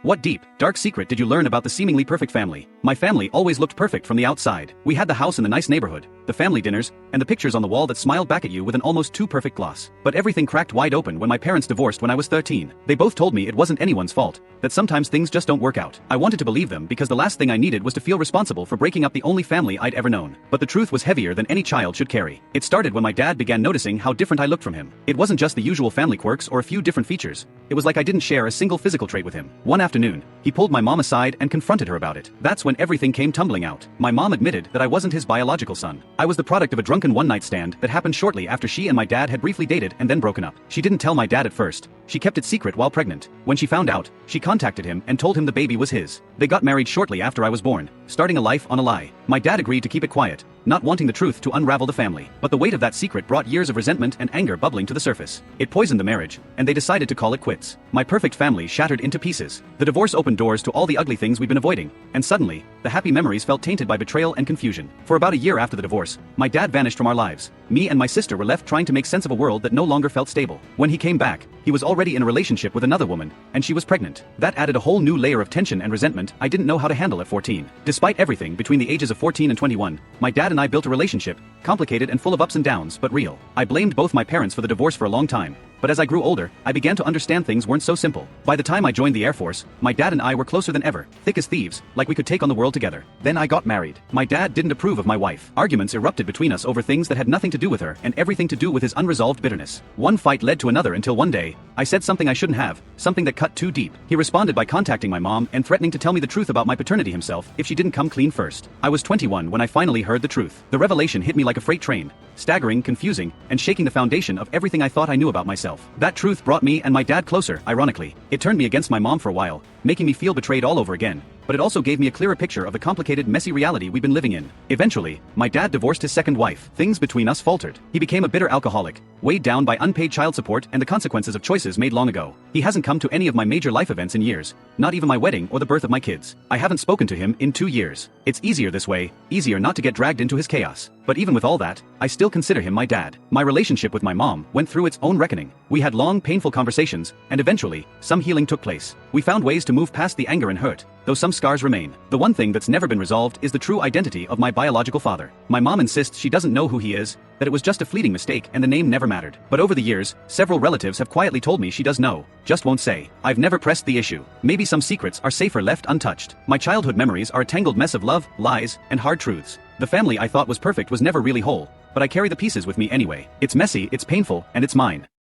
What deep, dark secret did you learn about the seemingly perfect family? My family always looked perfect from the outside. We had the house in the nice neighborhood, the family dinners, and the pictures on the wall that smiled back at you with an almost too perfect gloss. But everything cracked wide open when my parents divorced when I was 13. They both told me it wasn't anyone's fault, that sometimes things just don't work out. I wanted to believe them because the last thing I needed was to feel responsible for breaking up the only family I'd ever known. But the truth was heavier than any child should carry. It started when my dad began noticing how different I looked from him. It wasn't just the usual family quirks or a few different features. It was like I didn't share a single physical trait with him. One afternoon, he pulled my mom aside and confronted her about it. That's when everything came tumbling out. My mom admitted that I wasn't his biological son. I was the product of a drunken one-night stand that happened shortly after she and my dad had briefly dated and then broken up. She didn't tell my dad at first. She kept it secret while pregnant. When she found out, she contacted him and told him the baby was his. They got married shortly after I was born, starting a life on a lie. My dad agreed to keep it quiet, not wanting the truth to unravel the family. But the weight of that secret brought years of resentment and anger bubbling to the surface. It poisoned the marriage, and they decided to call it quits. My perfect family shattered into pieces. The divorce opened doors to all the ugly things we've been avoiding, and suddenly, the happy memories felt tainted by betrayal and confusion. For about a year after the divorce, my dad vanished from our lives. Me and my sister were left trying to make sense of a world that no longer felt stable. When he came back, he was already in a relationship with another woman, and she was pregnant. That added a whole new layer of tension and resentment I didn't know how to handle at 14. Despite everything between the ages of 14 and 21, my dad and I built a relationship, complicated and full of ups and downs, but real. I blamed both my parents for the divorce for a long time, but as I grew older, I began to understand things weren't so simple. By the time I joined the Air Force, my dad and I were closer than ever, thick as thieves, like we could take on the world together. Then I got married. My dad didn't approve of my wife. Arguments erupted between us over things that had nothing to do with her and everything to do with his unresolved bitterness. One fight led to another until one day, I said something I shouldn't have, something that cut too deep. He responded by contacting my mom and threatening to tell me the truth about my paternity himself if she didn't come clean first. I was 21 when I finally heard the truth. The revelation hit me like a freight train, staggering, confusing, and shaking the foundation of everything I thought I knew about myself. That truth brought me and my dad closer, ironically. It turned me against my mom for a while, making me feel betrayed all over again. But it also gave me a clearer picture of the complicated, messy reality we've been living in. Eventually, my dad divorced his second wife. Things between us faltered. He became a bitter alcoholic, weighed down by unpaid child support and the consequences of choices made long ago. He hasn't come to any of my major life events in years, not even my wedding or the birth of my kids. I haven't spoken to him in 2 years. It's easier this way, easier not to get dragged into his chaos. But even with all that, I still consider him my dad. My relationship with my mom went through its own reckoning. We had long, painful conversations, and eventually, some healing took place. We found ways to move past the anger and hurt, though some scars remain. The one thing that's never been resolved is the true identity of my biological father. My mom insists she doesn't know who he is, that it was just a fleeting mistake and the name never mattered. But over the years, several relatives have quietly told me she does know, just won't say. I've never pressed the issue. Maybe some secrets are safer left untouched. My childhood memories are a tangled mess of love, lies, and hard truths. The family I thought was perfect was never really whole, but I carry the pieces with me anyway. It's messy, it's painful, and it's mine.